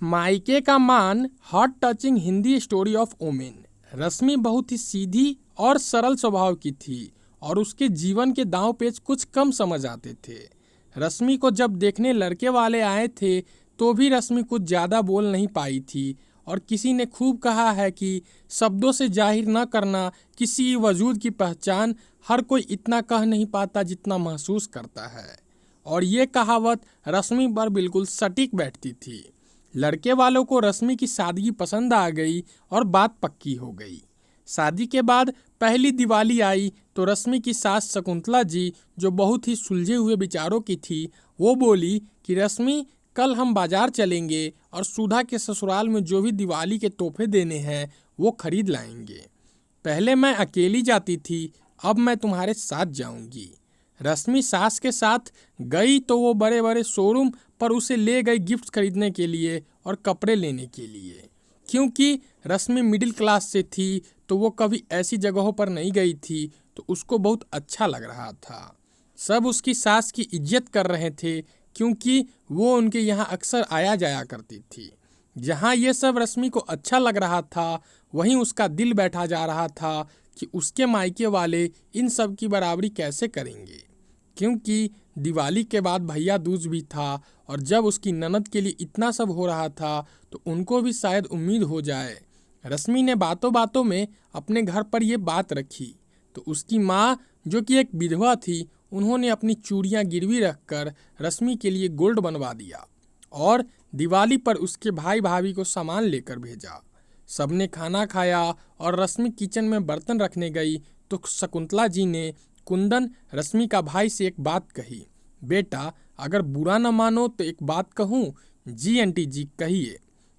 मायके का मान heart touching Hindi story of women. Rashmi बहुत ही सीधी और सरल स्वभाव की थी और उसके जीवन के दांव पेच कुछ कम समझ आते थे। रश्मि को जब देखने लड़के वाले आए थे तो भी रश्मि कुछ ज़्यादा बोल नहीं पाई थी और किसी ने खूब कहा है कि शब्दों से जाहिर न करना किसी वजूद की पहचान, हर कोई इतना कह नहीं पाता जितना महसूस करता है। और ये कहावत रश्मि पर बिल्कुल सटीक बैठती थी। लड़के वालों को रश्मि की सादगी पसंद आ गई और बात पक्की हो गई। शादी के बाद पहली दिवाली आई तो रश्मि की सास शकुंतला जी, जो बहुत ही सुलझे हुए विचारों की थी, वो बोली कि रश्मि, कल हम बाजार चलेंगे और सुधा के ससुराल में जो भी दिवाली के तोहफे देने हैं वो खरीद लाएंगे। पहले मैं अकेली जाती थी, अब मैं तुम्हारे साथ जाऊंगी। रश्मि सास के साथ गई तो वो बड़े बड़े शोरूम पर उसे ले गई गिफ्ट खरीदने के लिए और कपड़े लेने के लिए। क्योंकि रश्मि मिडिल क्लास से थी तो वो कभी ऐसी जगहों पर नहीं गई थी, तो उसको बहुत अच्छा लग रहा था। सब उसकी सास की इज्जत कर रहे थे क्योंकि वो उनके यहाँ अक्सर आया जाया करती थी। जहाँ ये सब रश्मि को अच्छा लग रहा था, वहीं उसका दिल बैठा जा रहा था कि उसके मायके वाले इन सब की बराबरी कैसे करेंगे। क्योंकि दिवाली के बाद भैया दूज भी था और जब उसकी ननद के लिए इतना सब हो रहा था तो उनको भी शायद उम्मीद हो जाए। रश्मि ने बातों बातों में अपने घर पर ये बात रखी तो उसकी माँ, जो कि एक विधवा थी, उन्होंने अपनी चूड़ियाँ गिरवी रखकर रश्मि के लिए गोल्ड बनवा दिया और दिवाली पर उसके भाई भाभी को सामान लेकर भेजा। सबने खाना खाया और रश्मि किचन में बर्तन रखने गई तो शकुंतला जी ने कुंदन, रश्मि का भाई, से एक बात कही। बेटा, अगर बुरा न मानो तो एक बात कहूँ? जी आंटी जी, कहिए।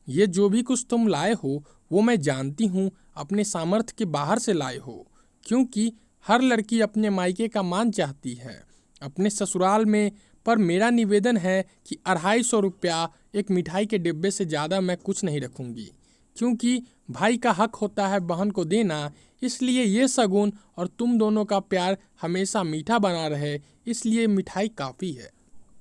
ये जो भी कुछ तुम लाए हो वो मैं जानती हूँ अपने सामर्थ्य के बाहर से लाए हो, क्योंकि हर लड़की अपने मायके का मान चाहती है अपने ससुराल में। पर मेरा निवेदन है कि 250 रुपया एक मिठाई के डिब्बे से ज़्यादा मैं कुछ नहीं रखूँगी, क्योंकि भाई का हक होता है बहन को देना। इसलिए ये शगुन और तुम दोनों का प्यार हमेशा मीठा बना रहे, इसलिए मिठाई काफ़ी है।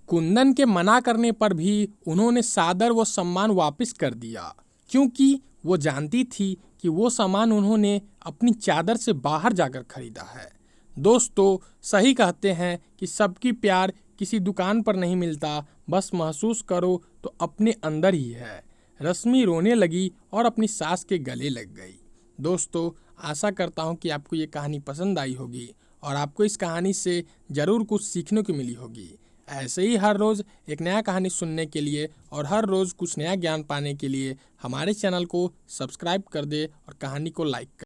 कुंदन के मना करने पर भी उन्होंने सादर व सम्मान वापस कर दिया, क्योंकि वो जानती थी कि वो सामान उन्होंने अपनी चादर से बाहर जाकर खरीदा है। दोस्तों, सही कहते हैं कि सबकी प्यार किसी दुकान पर नहीं मिलता, बस महसूस करो तो अपने अंदर ही है। रश्मि रोने लगी और अपनी सास के गले लग गई। दोस्तों, आशा करता हूँ कि आपको ये कहानी पसंद आई होगी और आपको इस कहानी से ज़रूर कुछ सीखने को मिली होगी। ऐसे ही हर रोज़ एक नया कहानी सुनने के लिए और हर रोज़ कुछ नया ज्ञान पाने के लिए हमारे चैनल को सब्सक्राइब कर दे और कहानी को लाइक कर